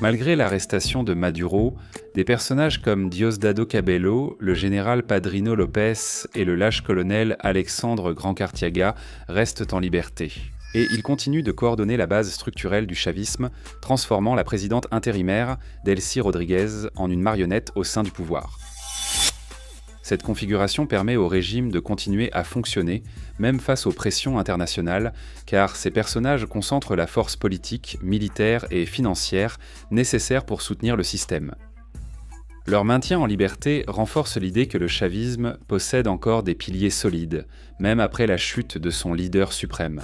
Malgré l'arrestation de Maduro, des personnages comme Diosdado Cabello, le général Padrino Lopez et le lâche-colonel Alexandre Grancartiaga restent en liberté. Et ils continuent de coordonner la base structurelle du chavisme, transformant la présidente intérimaire, Delcy Rodriguez, en une marionnette au sein du pouvoir. Cette configuration permet au régime de continuer à fonctionner, même face aux pressions internationales, car ces personnages concentrent la force politique, militaire et financière nécessaire pour soutenir le système. Leur maintien en liberté renforce l'idée que le chavisme possède encore des piliers solides, même après la chute de son leader suprême.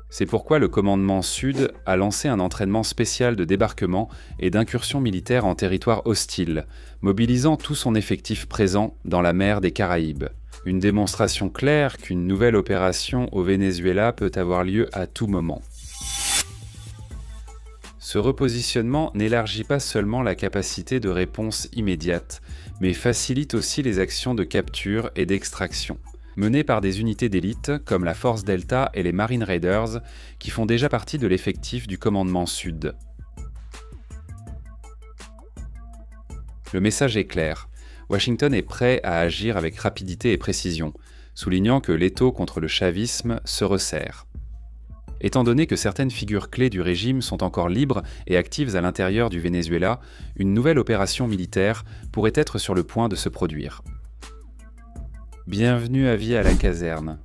C'est pourquoi le commandement Sud a lancé un entraînement spécial de débarquement et d'incursion militaire en territoire hostile, mobilisant tout son effectif présent dans la mer des Caraïbes. Une démonstration claire qu'une nouvelle opération au Venezuela peut avoir lieu à tout moment. Ce repositionnement n'élargit pas seulement la capacité de réponse immédiate, mais facilite aussi les actions de capture et d'extraction, menées par des unités d'élite comme la Force Delta et les Marine Raiders, qui font déjà partie de l'effectif du commandement Sud. Le message est clair. Washington est prêt à agir avec rapidité et précision, soulignant que l'étau contre le chavisme se resserre. Étant donné que certaines figures clés du régime sont encore libres et actives à l'intérieur du Venezuela, une nouvelle opération militaire pourrait être sur le point de se produire. Bienvenue à vie à la caserne.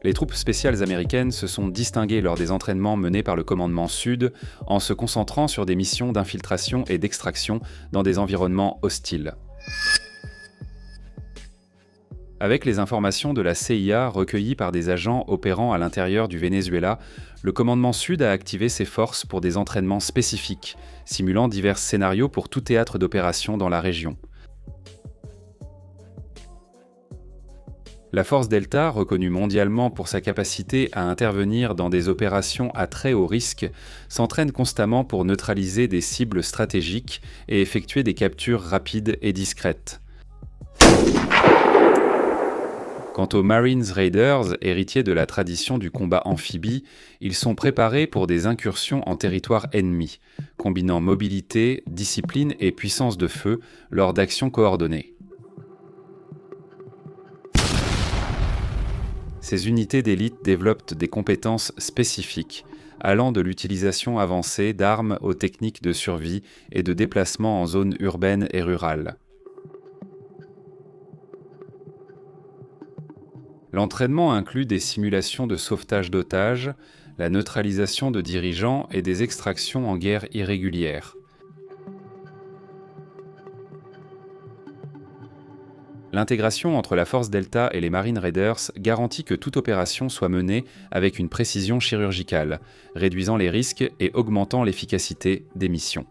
Les troupes spéciales américaines se sont distinguées lors des entraînements menés par le commandement Sud en se concentrant sur des missions d'infiltration et d'extraction dans des environnements hostiles. Avec les informations de la CIA recueillies par des agents opérant à l'intérieur du Venezuela, le commandement Sud a activé ses forces pour des entraînements spécifiques, simulant divers scénarios pour tout théâtre d'opération dans la région. La Force Delta, reconnue mondialement pour sa capacité à intervenir dans des opérations à très haut risque, s'entraîne constamment pour neutraliser des cibles stratégiques et effectuer des captures rapides et discrètes. Quant aux Marine Raiders, héritiers de la tradition du combat amphibie, ils sont préparés pour des incursions en territoire ennemi, combinant mobilité, discipline et puissance de feu lors d'actions coordonnées. Ces unités d'élite développent des compétences spécifiques, allant de l'utilisation avancée d'armes aux techniques de survie et de déplacement en zone urbaine et rurale. L'entraînement inclut des simulations de sauvetage d'otages, la neutralisation de dirigeants et des extractions en guerre irrégulière. L'intégration entre la Force Delta et les Marine Raiders garantit que toute opération soit menée avec une précision chirurgicale, réduisant les risques et augmentant l'efficacité des missions.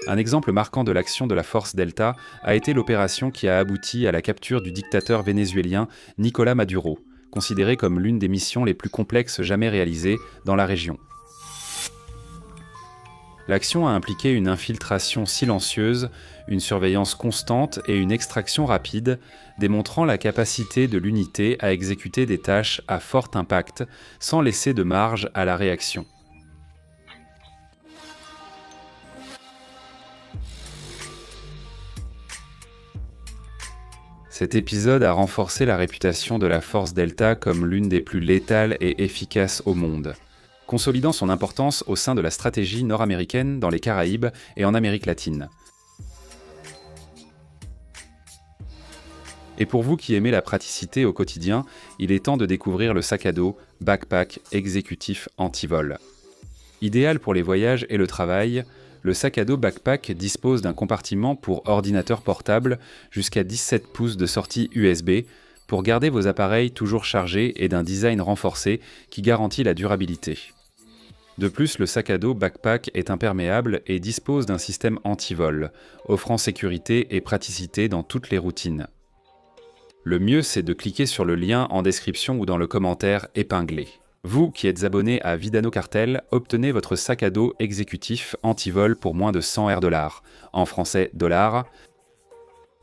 Un exemple marquant de l'action de la Force Delta a été l'opération qui a abouti à la capture du dictateur vénézuélien Nicolás Maduro, considéré comme l'une des missions les plus complexes jamais réalisées dans la région. L'action a impliqué une infiltration silencieuse, une surveillance constante et une extraction rapide, démontrant la capacité de l'unité à exécuter des tâches à fort impact sans laisser de marge à la réaction. Cet épisode a renforcé la réputation de la Force Delta comme l'une des plus létales et efficaces au monde, consolidant son importance au sein de la stratégie nord-américaine dans les Caraïbes et en Amérique latine. Et pour vous qui aimez la praticité au quotidien, il est temps de découvrir le sac à dos Backpack exécutif anti-vol. Idéal pour les voyages et le travail, le sac à dos Backpack dispose d'un compartiment pour ordinateur portable jusqu'à 17 pouces de sortie USB pour garder vos appareils toujours chargés et d'un design renforcé qui garantit la durabilité. De plus, le sac à dos backpack est imperméable et dispose d'un système anti-vol, offrant sécurité et praticité dans toutes les routines. Le mieux, c'est de cliquer sur le lien en description ou dans le commentaire épinglé. Vous qui êtes abonné à Vidano Cartel, obtenez votre sac à dos exécutif anti-vol pour moins de 100 $, en français dollars.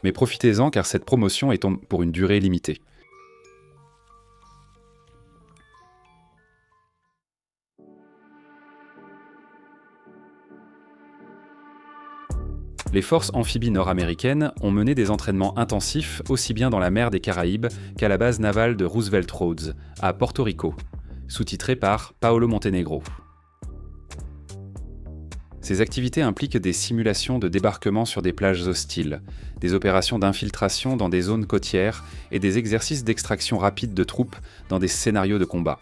Mais profitez-en car cette promotion est pour une durée limitée. Les forces amphibies nord-américaines ont mené des entraînements intensifs aussi bien dans la mer des Caraïbes qu'à la base navale de Roosevelt Roads, à Porto Rico, sous-titré par Paolo Montenegro. Ces activités impliquent des simulations de débarquement sur des plages hostiles, des opérations d'infiltration dans des zones côtières et des exercices d'extraction rapide de troupes dans des scénarios de combat.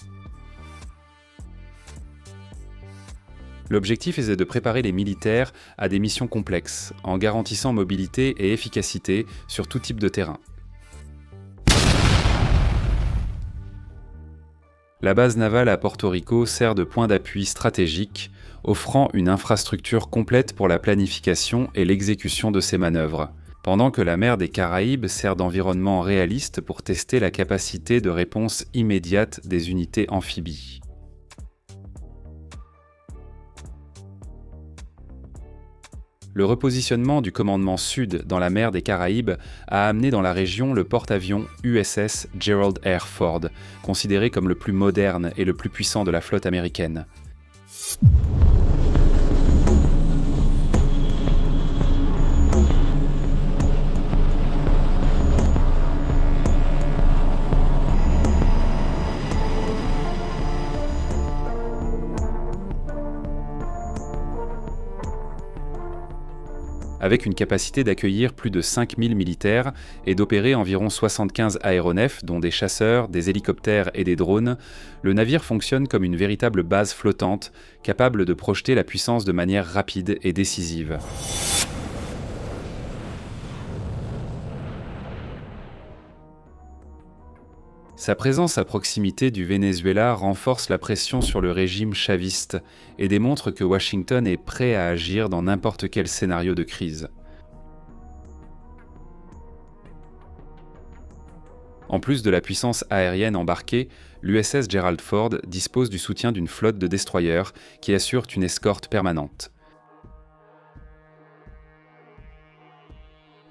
L'objectif est de préparer les militaires à des missions complexes, en garantissant mobilité et efficacité sur tout type de terrain. La base navale à Porto Rico sert de point d'appui stratégique, offrant une infrastructure complète pour la planification et l'exécution de ces manœuvres, pendant que la mer des Caraïbes sert d'environnement réaliste pour tester la capacité de réponse immédiate des unités amphibies. Le repositionnement du commandement sud dans la mer des Caraïbes a amené dans la région le porte-avions USS Gerald R. Ford, considéré comme le plus moderne et le plus puissant de la flotte américaine. Avec une capacité d'accueillir plus de 5000 militaires et d'opérer environ 75 aéronefs, dont des chasseurs, des hélicoptères et des drones, le navire fonctionne comme une véritable base flottante, capable de projeter la puissance de manière rapide et décisive. Sa présence à proximité du Venezuela renforce la pression sur le régime chaviste et démontre que Washington est prêt à agir dans n'importe quel scénario de crise. En plus de la puissance aérienne embarquée, l'USS Gerald Ford dispose du soutien d'une flotte de destroyers qui assurent une escorte permanente.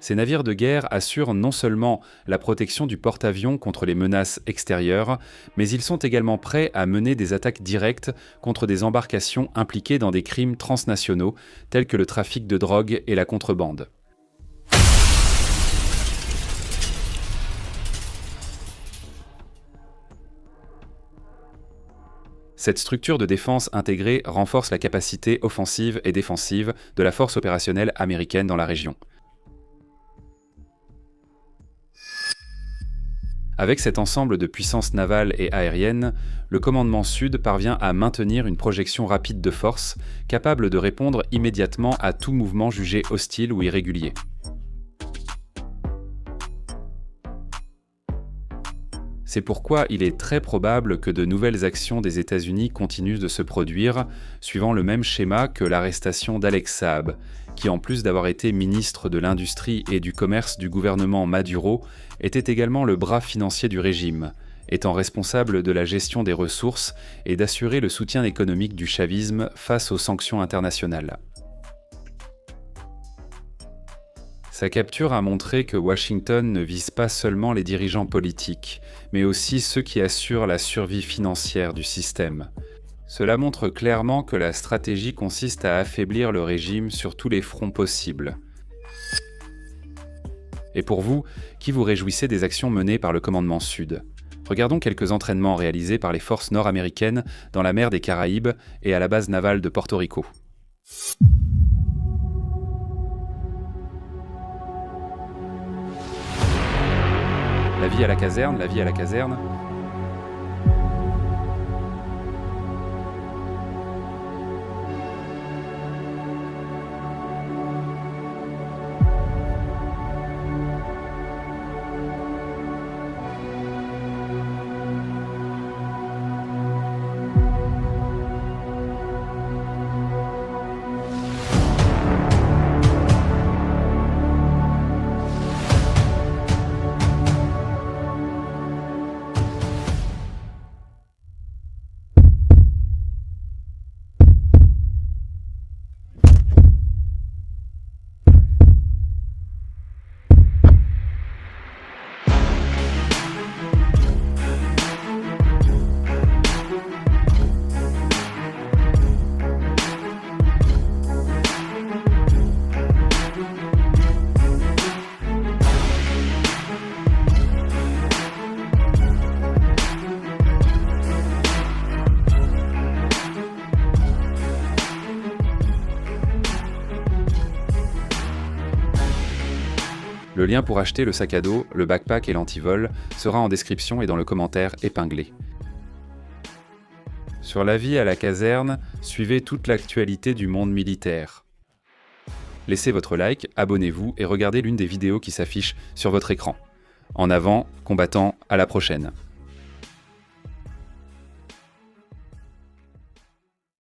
Ces navires de guerre assurent non seulement la protection du porte-avions contre les menaces extérieures, mais ils sont également prêts à mener des attaques directes contre des embarcations impliquées dans des crimes transnationaux tels que le trafic de drogue et la contrebande. Cette structure de défense intégrée renforce la capacité offensive et défensive de la force opérationnelle américaine dans la région. Avec cet ensemble de puissances navales et aériennes, le commandement Sud parvient à maintenir une projection rapide de force, capable de répondre immédiatement à tout mouvement jugé hostile ou irrégulier. C'est pourquoi il est très probable que de nouvelles actions des États-Unis continuent de se produire, suivant le même schéma que l'arrestation d'Alex Saab, qui en plus d'avoir été ministre de l'Industrie et du Commerce du gouvernement Maduro, était également le bras financier du régime, étant responsable de la gestion des ressources et d'assurer le soutien économique du chavisme face aux sanctions internationales. Sa capture a montré que Washington ne vise pas seulement les dirigeants politiques, mais aussi ceux qui assurent la survie financière du système. Cela montre clairement que la stratégie consiste à affaiblir le régime sur tous les fronts possibles. Et pour vous, qui vous réjouissez des actions menées par le commandement Sud ? Regardons quelques entraînements réalisés par les forces nord-américaines dans la mer des Caraïbes et à la base navale de Porto Rico. La vie à la caserne, la vie à la caserne. Le lien pour acheter le sac à dos, le backpack et l'antivol sera en description et dans le commentaire épinglé. Sur la vie à la caserne, suivez toute l'actualité du monde militaire. Laissez votre like, abonnez-vous et regardez l'une des vidéos qui s'affichent sur votre écran. En avant, combattants, à la prochaine.